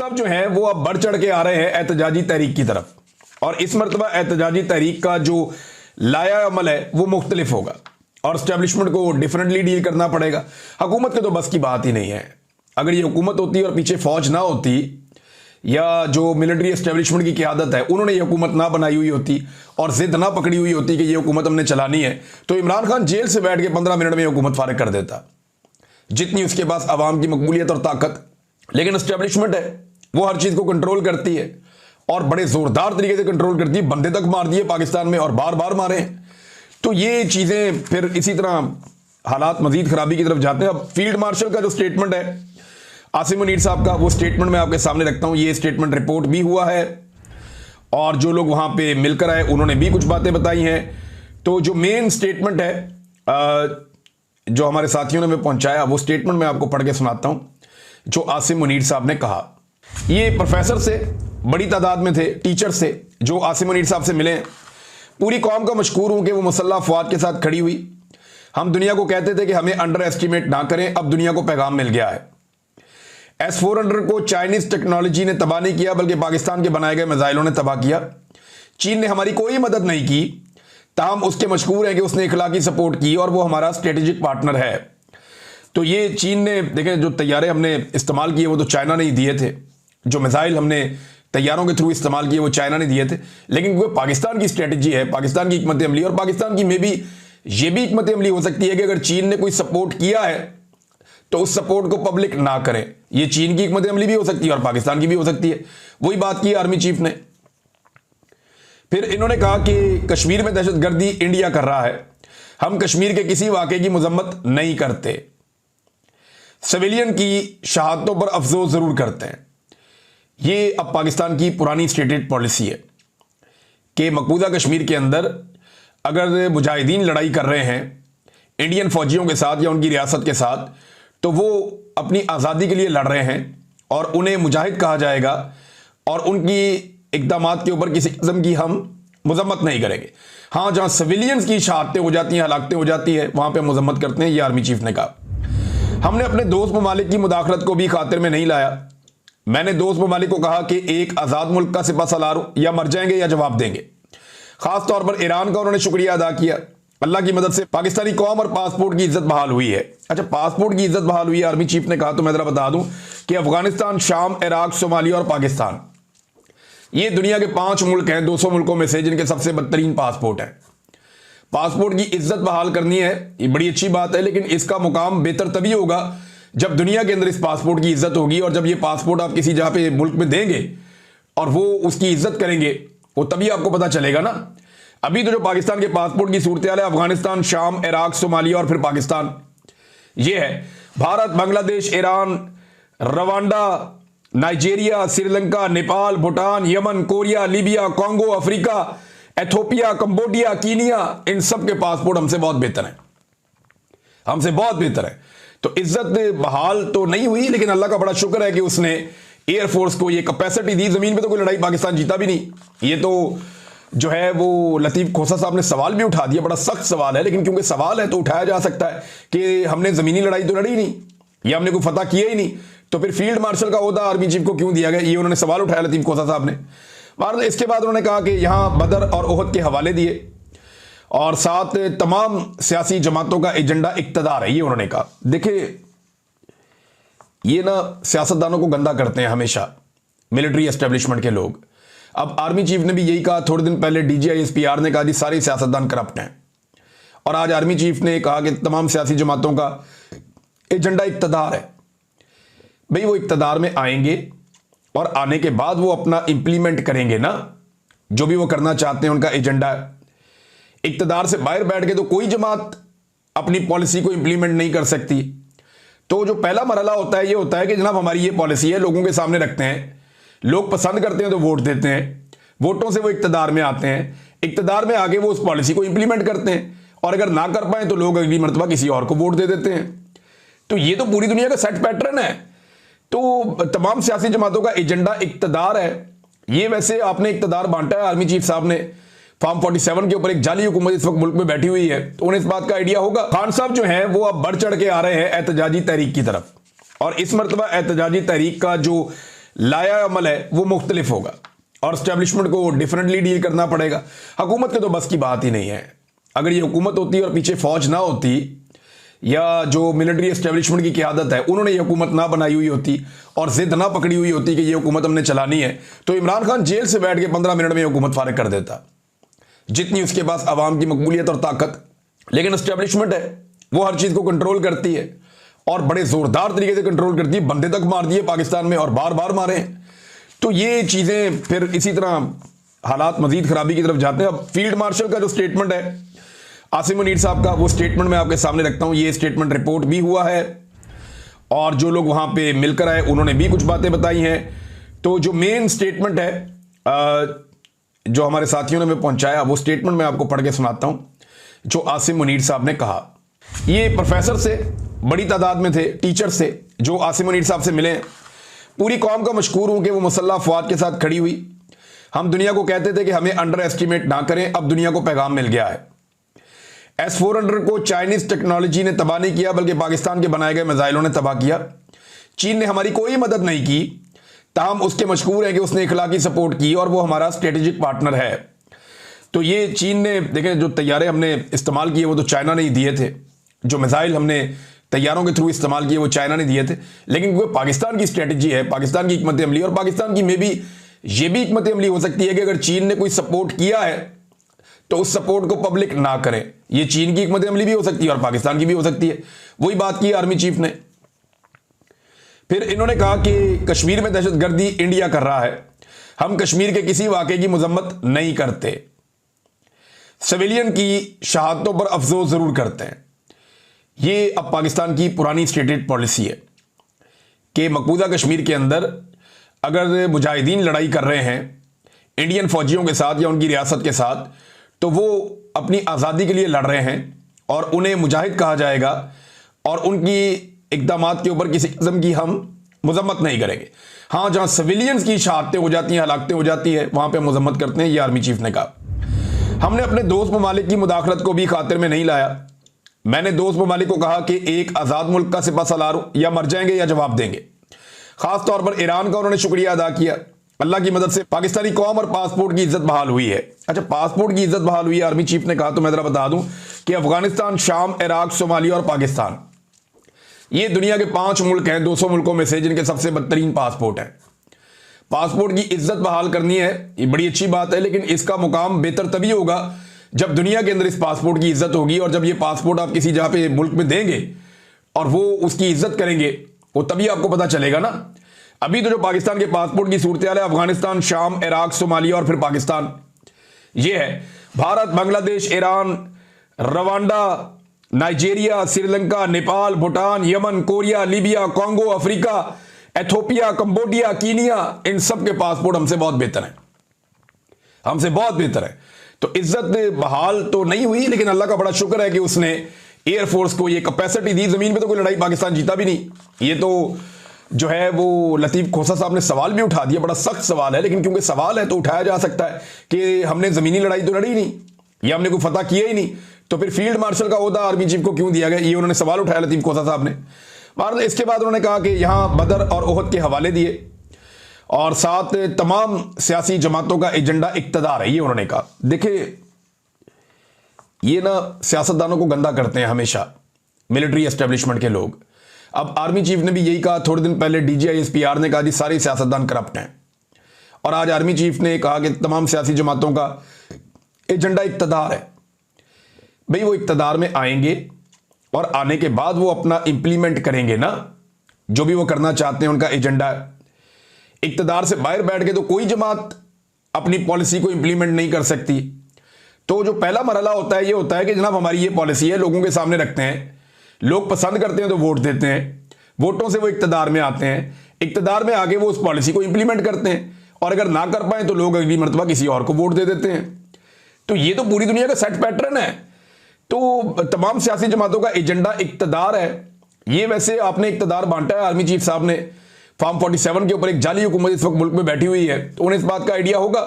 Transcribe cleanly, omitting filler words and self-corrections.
साहब जो हैं वो अब बढ़ चढ़ के आ रहे हैं एहतजाजी तहरीक की तरफ, और इस मरतबा एहतजाजी तहरीक का जो लाया अमल है वो मुख्तलिफ होगा और स्टैब्लिशमेंट को डिफरेंटली डील करना पड़ेगा। हुकूमत के तो बस की बात ही नहीं है। अगर ये हुकूमत होती और पीछे फौज ना होती या जो मिलिट्री एस्टेब्लिशमेंट की क़यादत है उन्होंने ये हुकूमत ना बनाई हुई होती और जिद ना पकड़ी हुई होती कि ये हुकूमत हमने चलानी है, तो इमरान खान जेल से बैठ के 15 मिनट में हुकूमत फारिग कर देता, जितनी उसके पास अवाम की मकबूलियत और ताकत। लेकिन एस्टेब्लिशमेंट है, वो हर चीज़ को कंट्रोल करती है और बड़े ज़ोरदार तरीके से कंट्रोल करती है। बंदे तक मार दिए पाकिस्तान में और बार बार मारे हैं। तो ये चीज़ें फिर इसी तरह हालात मजीद खराबी की तरफ जाते हैं। अब फील्ड मार्शल का जो स्टेटमेंट है आसिम मुनीर साहब का, वो स्टेटमेंट मैं आपके सामने रखता हूँ। ये स्टेटमेंट रिपोर्ट भी हुआ है और जो लोग वहाँ पे मिलकर आए उन्होंने भी कुछ बातें बताई हैं। तो जो मेन स्टेटमेंट है जो हमारे साथियों ने हमें पहुँचाया, वो स्टेटमेंट मैं आपको पढ़ के सुनाता हूँ जो आसिम मुनीर साहब ने कहा। ये प्रोफेसर से बड़ी तादाद में थे, टीचर से जो आसिम मुनीर साहब से मिले। पूरी कौम का मशकूर हूँ कि वो मुसल्लह अफवाद के साथ खड़ी हुई। हम दुनिया को कहते थे कि हमें अंडर एस्टिमेट ना करें, अब दुनिया को पैगाम मिल गया है। S-400 को चाइनीज टेक्नोलॉजी ने तबाह नहीं किया बल्कि पाकिस्तान के बनाए गए मिसाइलों ने तबाह किया। चीन ने हमारी कोई मदद नहीं की, ताहम उसके मशकूर है कि उसने इखलाकी सपोर्ट की और वो हमारा स्ट्रेटेजिक पार्टनर है। तो ये चीन ने, देखें, जो तैयारे हमने इस्तेमाल किए वो तो चाइना ने ही दिए थे, जो मिसाइल हमने तैयारों के थ्रू इस्तेमाल किए वो चाइना ने दिए थे। लेकिन वो पाकिस्तान की स्ट्रेटजी है, पाकिस्तान की हिकमत अमली, और पाकिस्तान की मे भी ये भी हिकमत अमली हो सकती है कि अगर चीन ने कोई सपोर्ट किया है तो उस सपोर्ट को पब्लिक ना करें। ये चीन की हिकमत अमली भी हो सकती है और पाकिस्तान की भी हो सकती है। वही बात की आर्मी चीफ ने। फिर इन्होंने कहा कि कश्मीर में दहशतगर्दी इंडिया कर रहा है, हम कश्मीर के किसी वाक़े की मजम्मत नहीं करते, सिविलियन की शहादतों पर अफसोस जरूर करते हैं। ये अब पाकिस्तान की पुरानी स्टेटेड पॉलिसी है कि मकबूजा कश्मीर के अंदर अगर मुजाहिदीन लड़ाई कर रहे हैं इंडियन फौजियों के साथ या उनकी रियासत के साथ, तो वो अपनी आज़ादी के लिए लड़ रहे हैं और उन्हें मुजाहिद कहा जाएगा और उनकी इक़दामात के ऊपर किसी किस्म की हम मजम्मत नहीं करेंगे। हाँ, जहाँ सिविलियंस की शहादतें हो जाती हैं, हलाकतें हो जाती है, वहाँ पे मजम्मत करते हैं। ये आर्मी चीफ ने कहा। हमने अपने दोस्त ममालिक की मुदाखलत को भी खातिर में नहीं लाया। मैंने दोस्त ममालिक को कहा कि एक आज़ाद मुल्क का सिपह सलार या मर जाएंगे या जवाब देंगे। खास तौर पर ईरान का उन्होंने शुक्रिया अदा किया। अल्लाह की मदद से पाकिस्तानी कौम और पासपोर्ट की इज्जत बहाल हुई है। अच्छा, पासपोर्ट की इज्जत बहाल हुई है, आर्मी चीफ ने कहा। तो मैं जरा बता दूं कि अफगानिस्तान, शाम, इराक, सोमालिया और पाकिस्तान, ये दुनिया के 5 मुल्क हैं 200 मुल्कों में से जिनके सबसे बदतरीन पासपोर्ट है। पासपोर्ट की इज्जत बहाल करनी है, ये बड़ी अच्छी बात है, लेकिन इसका मुकाम बेहतर तभी होगा जब दुनिया के अंदर इस पासपोर्ट की इज्जत होगी। और जब ये पासपोर्ट आप किसी जहाँ पे मुल्क में देंगे और वो उसकी इज्जत करेंगे, वो तभी आपको पता चलेगा ना। अभी तो जो पाकिस्तान के पासपोर्ट की सूरत हाल है, अफगानिस्तान, शाम, इराक, सोमालिया और फिर पाकिस्तान, ये है। Bharat, Bangladesh, Iran, Rwanda, Nigeria, Sri Lanka, Nepal, Bhutan, Yemen, Korea, Libya, Congo, Africa, Ethiopia, Cambodia, Kenya, इन सब के पासपोर्ट हमसे बहुत बेहतर हैं, हमसे बहुत बेहतर है। तो इज्जत बहाल तो नहीं हुई, लेकिन अल्लाह का बड़ा शुक्र है कि उसने एयरफोर्स को ये कैपेसिटी दी। जमीन पे तो कोई लड़ाई पाकिस्तान जीता भी नहीं। ये तो जो है वो लतीफ खोसा साहब ने सवाल भी उठा दिया, बड़ा सख्त सवाल है, लेकिन क्योंकि सवाल है तो उठाया जा सकता है कि हमने जमीनी लड़ाई तो लड़ी नहीं या हमने कोई फतह किया ही नहीं, तो फिर फील्ड मार्शल का ओहदा आर्मी चीफ को क्यों दिया गया? ये उन्होंने सवाल उठाया लतीफ खोसा साहब ने। इसके बाद उन्होंने कहा कि यहां बदर और ओहद के हवाले दिए और साथ तमाम सियासी जमातों का एजेंडा इक्तदार है, ये उन्होंने कहा। देखिए, ये ना सियासतदानों को गंदा करते हैं हमेशा मिलिट्री एस्टेब्लिशमेंट के लोग। अब आर्मी चीफ ने भी यही कहा, थोड़े दिन पहले DGISPR ने कहा कि सारे सियासतदान करप्ट हैं, और आज आर्मी चीफ ने कहा कि तमाम सियासी जमातों का एजेंडा इक्तदार है। भाई, वो इक्तदार में आएंगे और आने के बाद वो अपना इंप्लीमेंट करेंगे ना, जो भी वो करना चाहते हैं, उनका एजेंडा है। इक्तदार से बाहर बैठ के तो कोई जमात अपनी पॉलिसी को इंप्लीमेंट नहीं कर सकती। तो जो पहला मरहला होता है, ये होता है कि जनाब हमारी ये पॉलिसी है, लोगों के सामने रखते हैं, लोग पसंद करते हैं तो वोट देते हैं, वोटों से वो इक्तदार में आते हैं, इक्तदार में आके वो उस पॉलिसी को इंप्लीमेंट करते हैं, और अगर ना कर पाए तो लोग अगली मरतबा किसी और को वोट दे देते हैं। तो ये तो पूरी दुनिया का सेट पैटर्न है। तो तमाम सियासी जमातों का एजेंडा इक्तदार है। ये वैसे आपने इक्तदार बांटा है, आर्मी चीफ साहब ने फॉर्म 47 के ऊपर एक जाली हुकूमत इस वक्त मुल्क में बैठी हुई है, तो उन्हें इस बात का आइडिया होगा। खान साहब जो हैं वो अब बढ़ चढ़ के आ रहे हैं एहतजाजी तहरीक की तरफ, और इस मरतबा एहतजाजी तहरीक का जो लाया अमल है वो मुख्तलिफ होगा और स्टैब्लिशमेंट को डिफरेंटली डील करना पड़ेगा। हुकूमत के तो बस की बात ही नहीं है। अगर ये हुकूमत होती और पीछे फौज ना होती या जो मिलिट्री एस्टेब्लिशमेंट की क़यादत है उन्होंने ये हुकूमत ना बनाई हुई होती और जिद ना पकड़ी हुई होती कि ये हुकूमत हमने चलानी है, तो इमरान खान जेल से बैठ के 15 मिनट में हुकूमत फारिग कर देता, जितनी उसके पास अवाम की मकबूलियत और ताकत। लेकिन एस्टेब्लिशमेंट है वो हर चीज़ को कंट्रोल करती है और बड़े ज़ोरदार तरीके से कंट्रोल करती है। बंदे तक मार दिए पाकिस्तान में और बार बार मारे हैं। तो ये चीज़ें फिर इसी तरह हालात मजीद खराबी की तरफ जाते हैं। अब फील्ड मार्शल का जो स्टेटमेंट है आसिम मुनीर साहब का, वो स्टेटमेंट मैं आपके सामने रखता हूं। ये स्टेटमेंट रिपोर्ट भी हुआ है और जो लोग वहां पे मिलकर आए उन्होंने भी कुछ बातें बताई हैं। तो जो मेन स्टेटमेंट है जो हमारे साथियों ने हमें पहुंचाया, वो स्टेटमेंट मैं आपको पढ़ के सुनाता हूं जो आसिम मुनीर साहब ने कहा। ये प्रोफेसर से बड़ी तादाद में थे, टीचर से जो आसिम मुनीर साहब से मिले। पूरी कौम का मशकूर हूं कि वो मुसल्लह अफवाद के साथ खड़ी हुई। हम दुनिया को कहते थे कि हमें अंडर एस्टिमेट ना करें, अब दुनिया को पैगाम मिल गया है। S-400 को चाइनीज टेक्नोलॉजी ने तबाह नहीं किया बल्कि पाकिस्तान के बनाए गए मिसाइलों ने तबाह किया। चीन ने हमारी कोई मदद नहीं की, ताहम उसके मशकूर है कि उसने इखलाकी सपोर्ट की और वो हमारा स्ट्रेटेजिक पार्टनर है। तो ये चीन ने, देखें, जो तैयारे हमने इस्तेमाल किए वो तो चाइना ने ही दिए थे, जो मिसाइल हमने तैयारों के थ्रू इस्तेमाल किए वो चाइना ने दिए थे। लेकिन वो पाकिस्तान की स्ट्रेटजी है, पाकिस्तान की हिकमत अमली, और पाकिस्तान की में भी ये भी हिकमत अमली हो सकती है कि अगर चीन ने कोई सपोर्ट किया है तो उस सपोर्ट को पब्लिक ना करें। ये चीन की हिकमत अमली भी हो सकती है और पाकिस्तान की भी हो सकती है। वही बात की आर्मी चीफ ने। फिर इन्होंने कहा कि कश्मीर में दहशतगर्दी इंडिया कर रहा है, हम कश्मीर के किसी वाक़े की मजम्मत नहीं करते, सिविलियन की शहादतों पर अफसोस जरूर करते हैं। ये अब पाकिस्तान की पुरानी स्टेटेड पॉलिसी है कि मकबूजा कश्मीर के अंदर अगर मुजाहिदीन लड़ाई कर रहे हैं इंडियन फौजियों के साथ या उनकी रियासत के साथ, तो वो अपनी आज़ादी के लिए लड़ रहे हैं और उन्हें मुजाहिद कहा जाएगा और उनकी इक़दामात के ऊपर किसी किस्म की हम मजम्मत नहीं करेंगे। हाँ, जहाँ सिविलियंस की शहादतें हो जाती हैं, हलाकतें हो जाती है, वहाँ पे मजम्मत करते हैं। ये आर्मी चीफ ने कहा। हमने अपने दोस्त ममालिक की मुदाखलत को भी खातिर में नहीं लाया। मैंने दोस्त ममालिक को कहा कि एक आज़ाद मुल्क का सिपह सलार या मर जाएंगे या जवाब देंगे। खास तौर पर ईरान का उन्होंने शुक्रिया अदा किया। अल्लाह की मदद से पाकिस्तानी कौम और पासपोर्ट की इज्जत बहाल हुई है। अच्छा, पासपोर्ट की इज्जत बहाल हुई है आर्मी चीफ ने कहा। तो मैं जरा बता दूं कि अफगानिस्तान, शाम, इराक, सोमालिया और पाकिस्तान, ये दुनिया के 5 मुल्क हैं 200 मुल्कों में से जिनके सबसे बदतरीन पासपोर्ट हैं। पासपोर्ट की इज्जत बहाल करनी है, ये बड़ी अच्छी बात है, लेकिन इसका मुकाम बेहतर तभी होगा जब दुनिया के अंदर इस पासपोर्ट की इज्जत होगी। और जब ये पासपोर्ट आप किसी जगह पे मुल्क में देंगे और वो उसकी इज्जत करेंगे, वो तभी आपको पता चलेगा ना। अभी तो जो पाकिस्तान के पासपोर्ट की सूरत हाल है, अफगानिस्तान, शाम, इराक, सोमालिया और फिर पाकिस्तान, ये है। Bharat, Bangladesh, Iran, Rwanda, Nigeria, Sri Lanka, Nepal, Bhutan, Yemen, Korea, Libya, Congo, Africa, Ethiopia, Cambodia, Kenya, इन सब के पासपोर्ट हमसे बहुत बेहतर हैं, हमसे बहुत बेहतर है। तो इज्जत बहाल तो नहीं हुई, लेकिन अल्लाह का बड़ा शुक्र है कि उसने एयरफोर्स को ये कैपेसिटी दी। जमीन पे तो कोई लड़ाई पाकिस्तान जीता भी नहीं। ये तो जो है वो लतीफ खोसा साहब ने सवाल भी उठा दिया, बड़ा सख्त सवाल है, लेकिन क्योंकि सवाल है तो उठाया जा सकता है कि हमने जमीनी लड़ाई तो लड़ी नहीं या हमने कोई फतह किया ही नहीं, तो फिर फील्ड मार्शल का ओहदा आर्मी चीफ को क्यों दिया गया, ये उन्होंने सवाल उठाया लतीफ खोसा साहब ने। और इसके बाद उन्होंने कहा कि यहां बदर और ओहद के हवाले दिए और साथ तमाम सियासी जमातों का एजेंडा इक्तदार है, ये उन्होंने कहा। देखिए, ये ना सियासतदानों को गंदा करते हैं हमेशा मिलिट्री एस्टेब्लिशमेंट के लोग। अब आर्मी चीफ ने भी यही कहा, थोड़े दिन पहले DGISPR ने कहा जी सारे सियासतदान करप्ट हैं, और आज आर्मी चीफ ने कहा कि तमाम सियासी जमातों का एजेंडा इक्तदार है। भाई, वो इक्तदार में आएंगे और आने के बाद वो अपना इंप्लीमेंट करेंगे ना, जो भी वो करना चाहते हैं उनका एजेंडा है। इक्तदार से बाहर बैठ के तो कोई जमात अपनी पॉलिसी को इंप्लीमेंट नहीं कर सकती। तो जो पहला मरहला होता है ये होता है कि जनाब हमारी ये पॉलिसी है, लोगों के सामने रखते हैं, लोग पसंद करते हैं तो वोट देते हैं, वोटों से वो इक्तदार में आते हैं, इक्तदार में आके वो उस पॉलिसी को इंप्लीमेंट करते हैं, और अगर ना कर पाए तो लोग अगली मरतबा किसी और को वोट दे देते हैं। तो ये तो पूरी दुनिया का सेट पैटर्न है। तो तमाम सियासी जमातों का एजेंडा इक्तदार है। ये वैसे आपने इक्तदार बांटा है, आर्मी चीफ साहब ने फॉर्म 47 के ऊपर एक जाली हुकूमत इस वक्त मुल्क में बैठी हुई है, तो उन्हें इस बात का आइडिया होगा